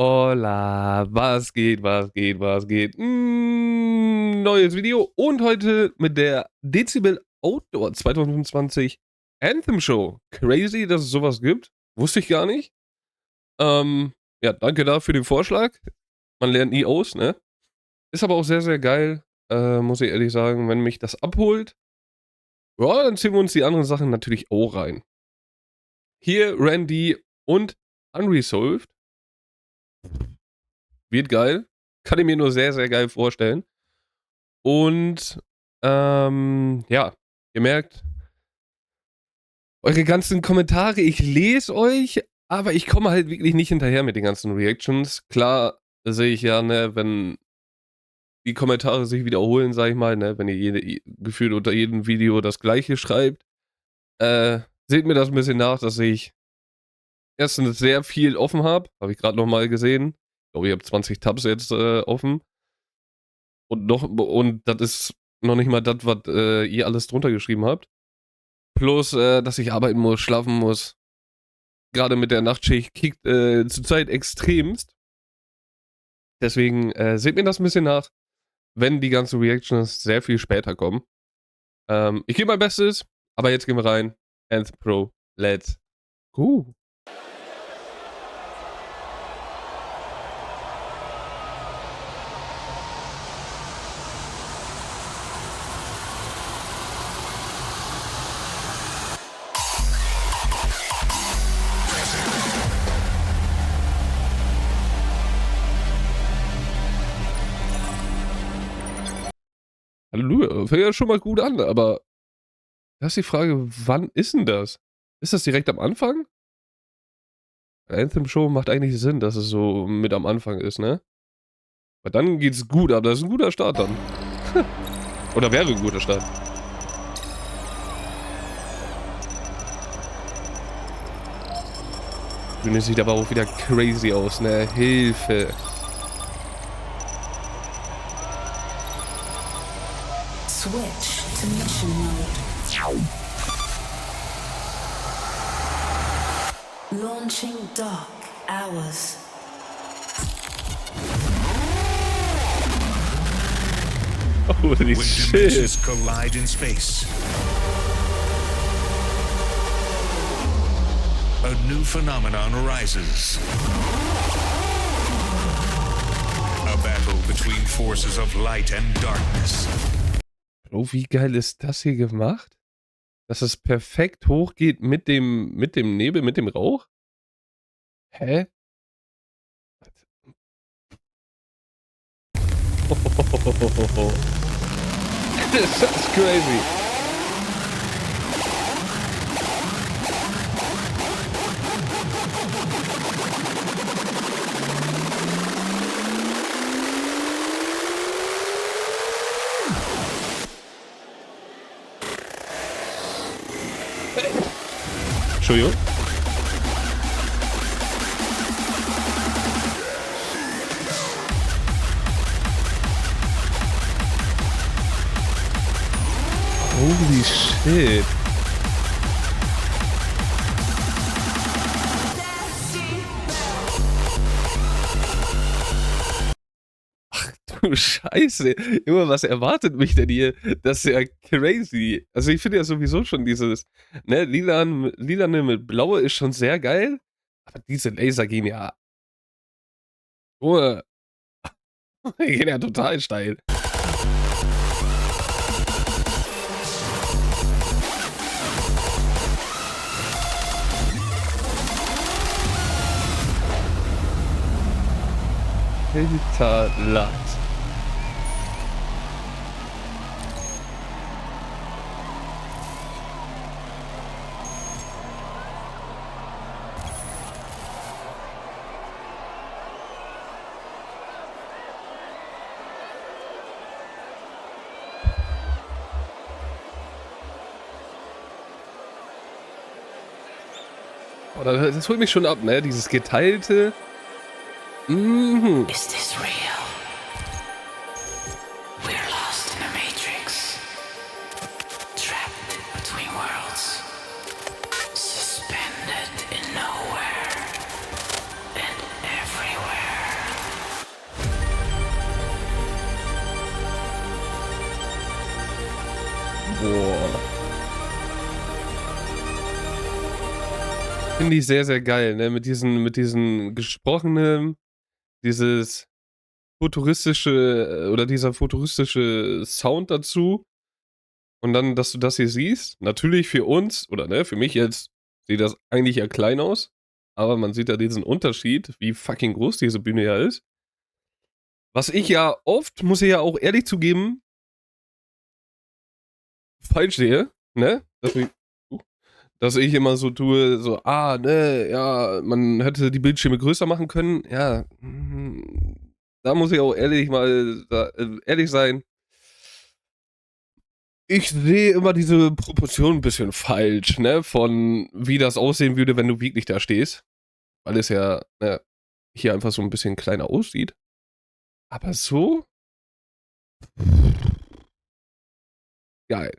Hola, was geht, was geht, was geht? Neues Video und heute mit der Dezibel Outdoor 2025 Anthem Show. Crazy, dass es sowas gibt. Wusste ich gar nicht. Ja, danke da für den Vorschlag. Man lernt nie aus, ne? Ist aber auch sehr, sehr geil, muss ich ehrlich sagen. Wenn mich das abholt, ja, dann ziehen wir uns die anderen Sachen natürlich auch rein. Hier Randy und Unresolved. Wird geil. Kann ich mir nur sehr, sehr geil vorstellen. Und, ja, ihr merkt, eure ganzen Kommentare, ich lese euch, aber ich komme halt wirklich nicht hinterher mit den ganzen Reactions. Klar sehe ich ja, ne, wenn die Kommentare sich wiederholen, sag ich mal, ne, wenn ihr gefühlt unter jedem Video das Gleiche schreibt, seht mir das ein bisschen nach, dass ich erstens sehr viel offen habe ich gerade nochmal gesehen. Ich glaube, ich habe 20 Tabs jetzt offen. Und das ist noch nicht mal das, was ihr alles drunter geschrieben habt. Plus, dass ich arbeiten muss, schlafen muss. Gerade mit der Nachtschicht kickt zurzeit extremst. Deswegen seht mir das ein bisschen nach, wenn die ganzen Reactions sehr viel später kommen. Ich gebe mein Bestes, aber jetzt gehen wir rein. Anthem Pro, let's go. Halleluja, fängt ja schon mal gut an, aber da ist die Frage, wann ist denn das? Ist das direkt am Anfang? Anthem Show macht eigentlich Sinn, dass es so mit am Anfang ist, ne? Weil dann geht's gut, aber das ist ein guter Start dann. Oder wäre ein guter Start. Bühne sieht aber auch wieder crazy aus, ne? Hilfe. Switch to mission mode. Launching dark hours. Holy When shit. dimensions collide in space, a new phenomenon arises. A battle between forces of light and darkness. Oh, wie geil ist das hier gemacht? Dass es perfekt hochgeht mit dem Nebel, mit dem Rauch? Hä? That's crazy. Entschuldigung. Holy shit. Ach du Scheiße. Junge, was erwartet mich denn hier? Das ist ja crazy. Also ich finde ja sowieso schon dieses, ne, lilane mit Blaue ist schon sehr geil. Aber diese Laser gehen ja. Junge, die gehen ja total steil. Alter Lat. Oh, das holt mich schon ab, ne? Dieses geteilte. Mhm. Is this real? We're lost in a matrix. Trapped between worlds. Suspended in nowhere. And everywhere. Boah. Finde ich sehr, sehr geil, ne? Mit diesen gesprochenen, dieses futuristische oder dieser futuristische Sound dazu. Und dann, dass du das hier siehst. Natürlich für uns, oder ne, für mich jetzt sieht das eigentlich ja klein aus. Aber man sieht ja diesen Unterschied, wie fucking groß diese Bühne ja ist. Was ich ja oft, muss ich ja auch ehrlich zugeben, falsch sehe, ne? Dass ich immer so tue, so, ne, ja, man hätte die Bildschirme größer machen können. Ja, da muss ich auch ehrlich sein. Ich sehe immer diese Proportion ein bisschen falsch, ne, von wie das aussehen würde, wenn du wirklich da stehst. Weil es ja, ne, hier einfach so ein bisschen kleiner aussieht. Aber so geil.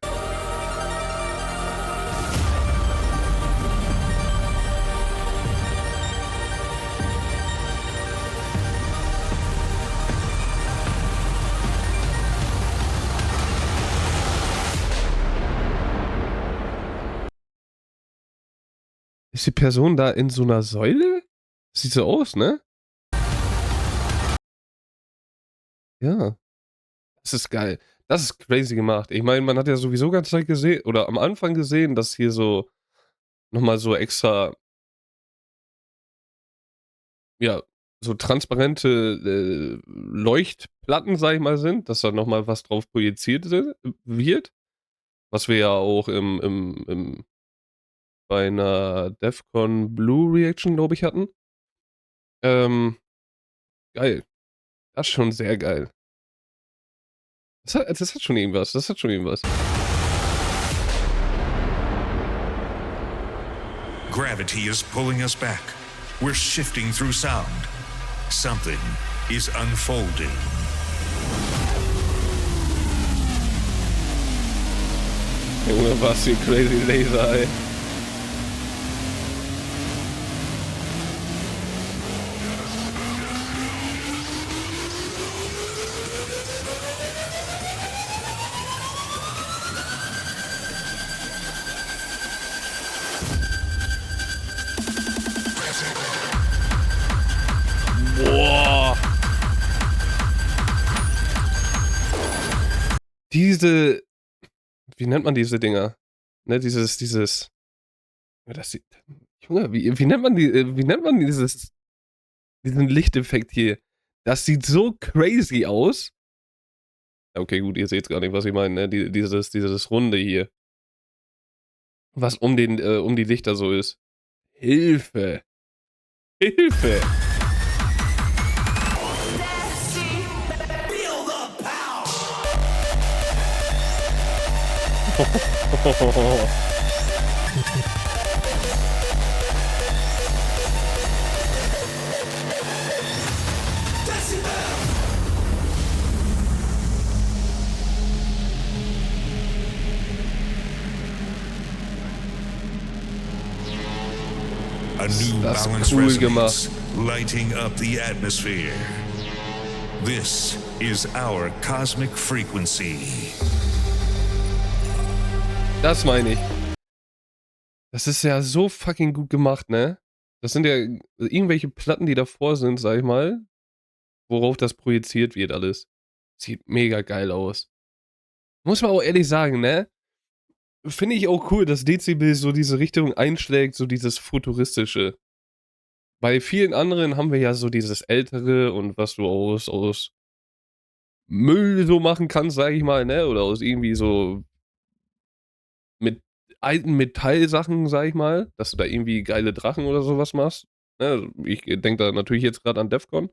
Ist die Person da in so einer Säule? Sieht so aus, ne? Ja, das ist geil. Das ist crazy gemacht. Ich meine, man hat ja sowieso ganze Zeit gesehen oder am Anfang gesehen, dass hier so noch mal so extra, ja, so transparente, Leuchtplatten, sage ich mal, sind, dass da noch mal was drauf projiziert wird, was wir ja auch bei einer Defcon Blue Reaction, glaube ich, hatten. Geil. Das ist schon sehr geil. Das hat schon irgendwas. Das hat schon irgendwas. Gravity is pulling us back. We're shifting through sound. Something is unfolding. Junge, was für crazy Laser, ey. Boah. Wie nennt man diese Dinger? Ne, ja, Junge, wie nennt man diesen Lichteffekt hier? Das sieht so crazy aus. Okay, gut, ihr seht gar nicht, was ich meine, ne? Dieses Runde hier. Was um die Lichter so ist. Hilfe. Hilfe. A new Das balance cool resonance, gemacht. lighting up the atmosphere. This is our cosmic frequency. Das meine ich. Das ist ja so fucking gut gemacht, ne? Das sind ja irgendwelche Platten, die davor sind, sag ich mal, worauf das projiziert wird alles. Sieht mega geil aus. Muss man auch ehrlich sagen, ne? Finde ich auch cool, dass Dezibel so diese Richtung einschlägt, so dieses Futuristische. Bei vielen anderen haben wir ja so dieses Ältere und was du aus Müll so machen kannst, sag ich mal, ne? Oder aus irgendwie so mit alten Metallsachen, sag ich mal, dass du da irgendwie geile Drachen oder sowas machst. Ne? Ich denke da natürlich jetzt gerade an Defcon.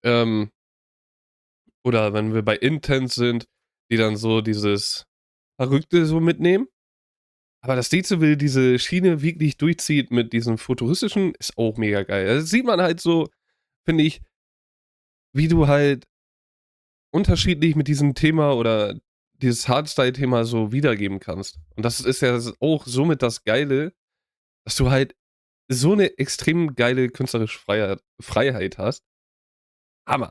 Ähm, oder wenn wir bei Intense sind, die dann so dieses Verrückte so mitnehmen. Aber dass Dezibel diese Schiene wirklich durchzieht mit diesem Futuristischen, ist auch mega geil. Also das sieht man halt so, finde ich, wie du halt unterschiedlich mit diesem Thema oder dieses Hardstyle-Thema so wiedergeben kannst. Und das ist ja auch somit das Geile, dass du halt so eine extrem geile künstlerische Freiheit hast. Hammer.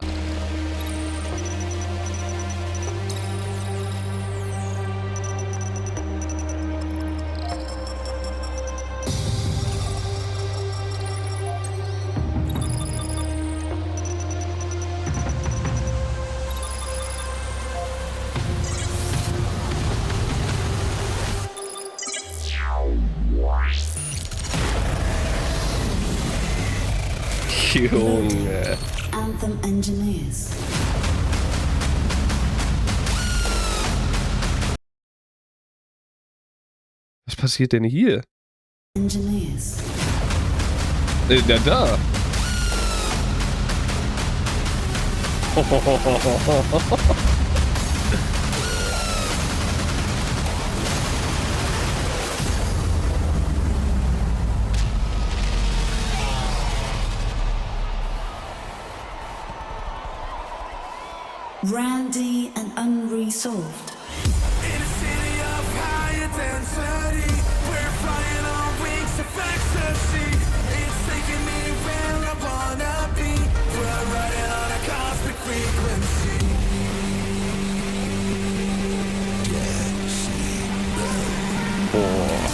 Junge. Anthem Engineers. Was passiert denn hier? Engineers. Na da. Randy and Unresolved. In a city of higher density, we're flying on wings of ecstasy. It's taking me where I wanna be. We're riding on a cosmic frequency. Boah.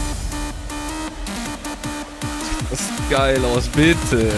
Das sieht geil aus, bitte.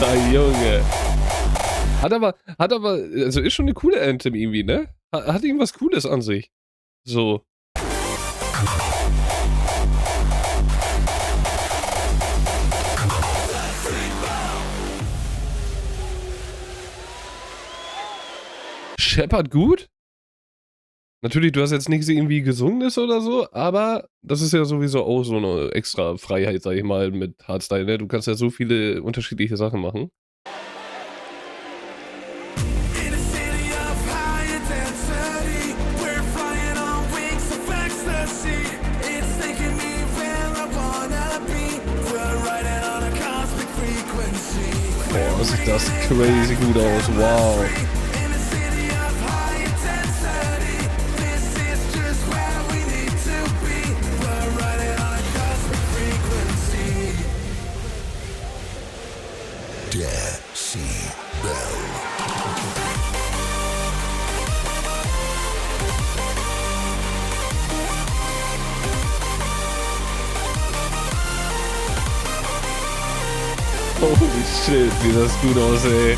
Alter Junge. Hat aber, also ist schon eine coole Anthem irgendwie, ne? Hat irgendwas Cooles an sich. So. Shepard gut? Natürlich, du hast jetzt nichts irgendwie Gesungenes oder so, aber das ist ja sowieso auch so eine extra Freiheit, sag ich mal, mit Hardstyle, ne? Du kannst ja so viele unterschiedliche Sachen machen. In a city of higher density, we're flying on wings of ecstasy. It's taking me where I wanna be. We're riding on a cosmic frequency. Boah, sieht das crazy gut aus, wow. In a city of higher density, this is just where we need to be. We're riding on a cosmic frequency. Holy shit, wie das gut aus, ey.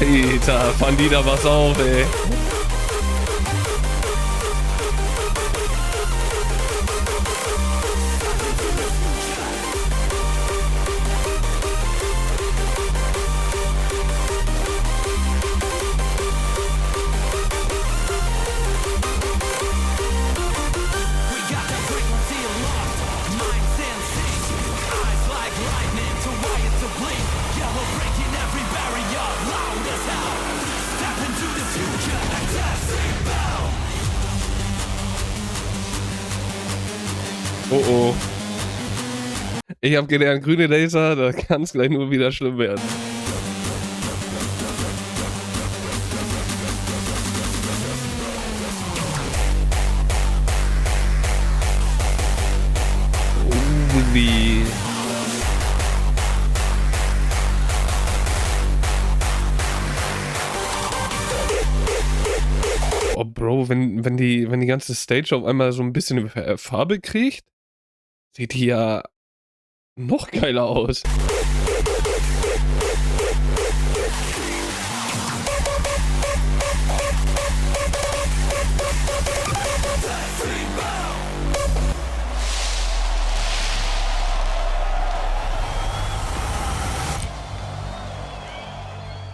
Alter, fahren die da was auf, ey. Oh oh. Ich hab gelernt, grüne Laser, da kann es gleich nur wieder schlimm werden. Uli. Oh Bro, wenn die ganze Stage auf einmal so ein bisschen Farbe kriegt, sieht die ja noch geiler aus.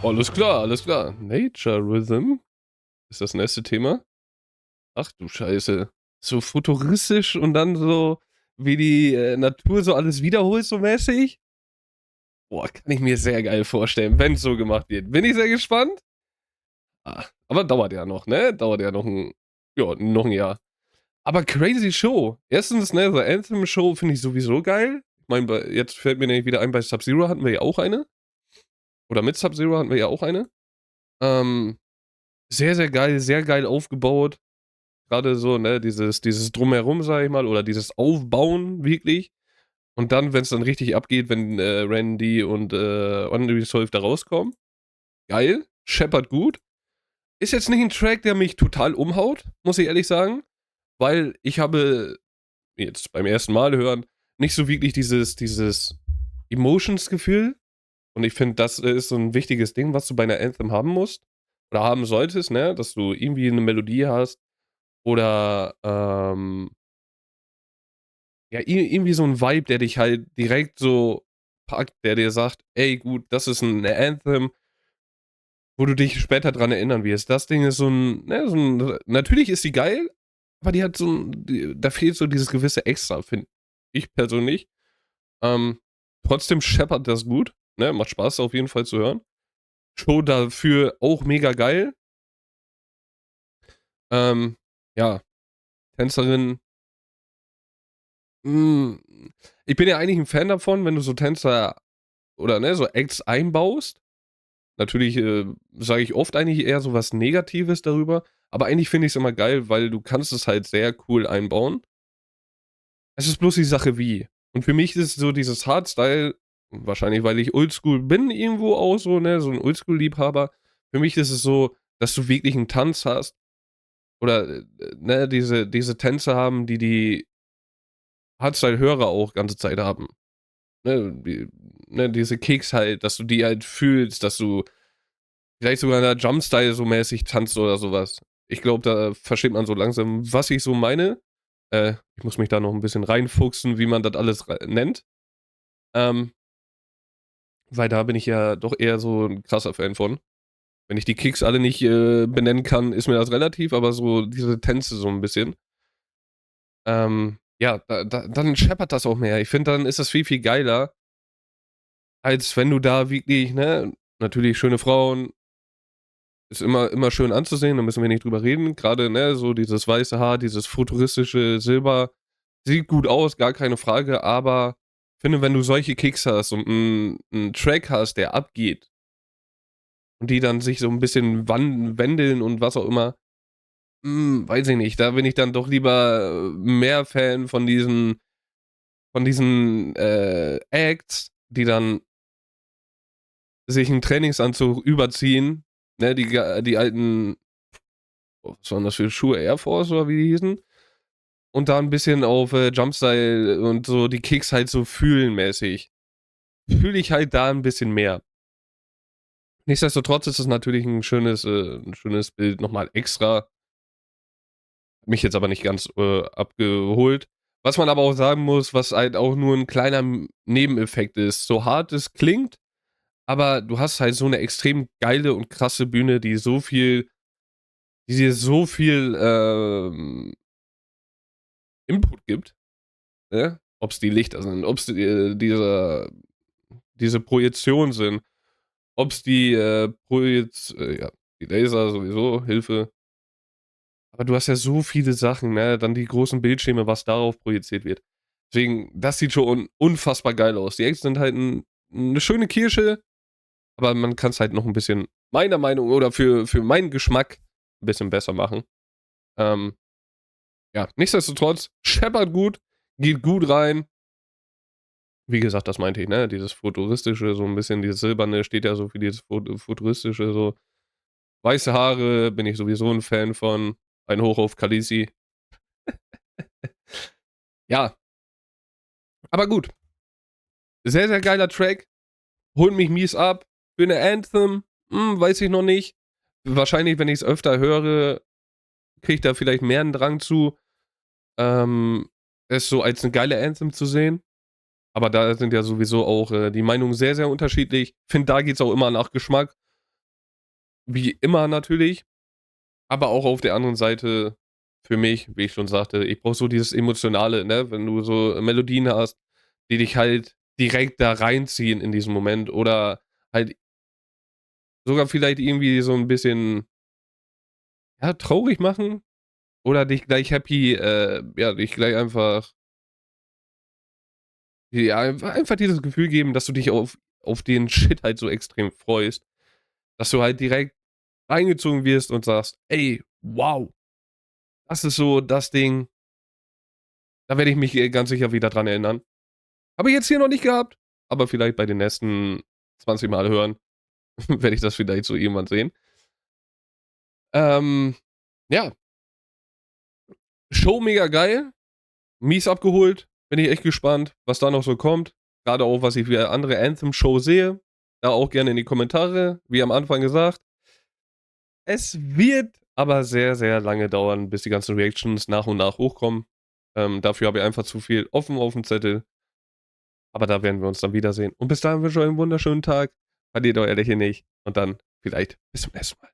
Alles klar, alles klar. Nature Rhythm ist das nächste Thema. Ach du Scheiße. So futuristisch und dann so, wie die Natur so alles wiederholt, so mäßig. Boah, kann ich mir sehr geil vorstellen, wenn es so gemacht wird. Bin ich sehr gespannt. Aber dauert ja noch, ne? Dauert ja noch ein Jahr. Aber crazy Show. Erstens, ne, so Anthem-Show finde ich sowieso geil. Ich meine, jetzt fällt mir nämlich wieder ein, bei Sub-Zero hatten wir ja auch eine. Oder mit Sub-Zero hatten wir ja auch eine. Ähm, sehr, sehr geil aufgebaut. Gerade so, ne, dieses Drumherum, sag ich mal, oder dieses Aufbauen wirklich. Und dann, wenn es dann richtig abgeht, wenn Randy und Unresolved da rauskommen. Geil. Scheppert gut. Ist jetzt nicht ein Track, der mich total umhaut, muss ich ehrlich sagen. Weil ich habe jetzt beim ersten Mal hören nicht so wirklich dieses Emotions-Gefühl. Und ich finde, das ist so ein wichtiges Ding, was du bei einer Anthem haben musst. Oder haben solltest, ne? Dass du irgendwie eine Melodie hast. Oder, ja, irgendwie so ein Vibe, der dich halt direkt so packt, der dir sagt, ey, gut, das ist ein Anthem, wo du dich später dran erinnern wirst. Das Ding ist natürlich ist sie geil, aber die hat da fehlt so dieses gewisse Extra, finde ich persönlich. Ähm, trotzdem scheppert das gut, ne? Macht Spaß auf jeden Fall zu hören. Show dafür auch mega geil. Ähm, ja, Tänzerin. Hm, ich bin ja eigentlich ein Fan davon, wenn du so Tänzer oder, ne, so Acts einbaust. Natürlich, sage ich oft eigentlich eher so was Negatives darüber, aber eigentlich finde ich es immer geil, weil du kannst es halt sehr cool einbauen. Es ist bloß die Sache wie. Und für mich ist so dieses Hardstyle, wahrscheinlich weil ich Oldschool bin irgendwo auch so, ne, so ein Oldschool-Liebhaber. Für mich ist es so, dass du wirklich einen Tanz hast oder, ne, diese Tänze haben, die Hardstyle-Hörer auch ganze Zeit haben. Diese Kicks halt, dass du die halt fühlst, dass du vielleicht sogar in der Jumpstyle so mäßig tanzt oder sowas. Ich glaube, da versteht man so langsam, was ich so meine. Ich muss mich da noch ein bisschen reinfuchsen, wie man das alles nennt. Ähm, weil da bin ich ja doch eher so ein krasser Fan von. Wenn ich die Kicks alle nicht benennen kann, ist mir das relativ, aber so diese Tänze so ein bisschen. Ja, dann scheppert das auch mehr. Ich finde, dann ist das viel, viel geiler, als wenn du da wirklich, ne, natürlich schöne Frauen, ist immer schön anzusehen, da müssen wir nicht drüber reden. Gerade, ne, so dieses weiße Haar, dieses futuristische Silber, sieht gut aus, gar keine Frage, aber ich finde, wenn du solche Kicks hast und 'n Track hast, der abgeht und die dann sich so 'n bisschen wandeln und was auch immer, weiß ich nicht, da bin ich dann doch lieber mehr Fan von diesen Acts, die dann sich 'n Trainingsanzug überziehen, ne, die alten, was waren das für Schuhe, Air Force oder wie die hießen? Und da 'n bisschen auf Jumpstyle und so die Kicks halt so fühlen mäßig. Fühle ich halt da 'n bisschen mehr. Nichtsdestotrotz ist es natürlich 'n schönes Bild noch mal extra. Mich jetzt aber nicht ganz abgeholt. Was man aber auch sagen muss, was halt auch nur 'n kleiner Nebeneffekt ist, so hart es klingt, aber du hast halt so 'ne extrem geile und krasse Bühne, die dir so viel, Input gibt, ne? Ob's die Lichter sind, ob's diese Projektionen sind, ob's die ja, die Laser sowieso, Hilfe. Aber du hast ja so viele Sachen, ne? Dann die großen Bildschirme, was darauf projiziert wird. Deswegen, das sieht schon unfassbar geil aus. Die Eggs sind halt 'ne schöne Kirsche, aber man kann's halt noch 'n bisschen meiner Meinung oder für meinen Geschmack 'n bisschen besser machen. Ähm, ja, nichtsdestotrotz scheppert gut, geht gut rein. Wie gesagt, das meinte ich, ne? Dieses Futuristische, so 'n bisschen dieses Silberne steht ja so für dieses Futuristische, so. Weiße Haare bin ich sowieso 'n Fan von. Ein Hoch auf Khaleesi. Ja, aber gut. Sehr, sehr geiler Track. Holt mich mies ab. Für 'ne Anthem, weiß ich noch nicht. Wahrscheinlich, wenn ich's öfter höre, kriege ich da vielleicht mehr 'n Drang zu, es so als 'ne geile Anthem zu sehen. Aber da sind ja sowieso auch die Meinungen sehr, sehr unterschiedlich. Finde, da geht's auch immer nach Geschmack. wie immer natürlich, aber auch auf der anderen Seite für mich, wie ich schon sagte, ich brauche so dieses Emotionale, ne? Wenn du so Melodien hast, die dich halt direkt da reinziehen in diesen Moment oder halt sogar vielleicht irgendwie so 'n bisschen, ja, traurig machen oder dich gleich happy ja, dich gleich einfach ja, einfach dieses Gefühl geben, dass du dich auf den Shit halt so extrem freust, dass du halt direkt reingezogen wirst und sagst: „Ey, wow, das ist so das Ding, da werde ich mich, ganz sicher wieder dran erinnern. Habe ich jetzt hier noch nicht gehabt, aber vielleicht bei den nächsten 20 Mal hören werde ich das vielleicht so irgendwann sehen." Ja, Show mega geil, mies abgeholt, bin ich echt gespannt, was da noch so kommt. Grade auch, was ich für andere Anthem-Show sehe. Da auch gerne in die Kommentare, wie am Anfang gesagt. Es wird aber sehr, sehr lange dauern, bis die ganzen Reactions nach und nach hochkommen. Dafür habe ich einfach zu viel offen aufm Zettel, aber da werden wir uns dann wiedersehen. Und bis dahin wünsche ich euch 'n wunderschönen Tag. Verliert euer Lächeln nicht und dann vielleicht bis zum nächsten Mal.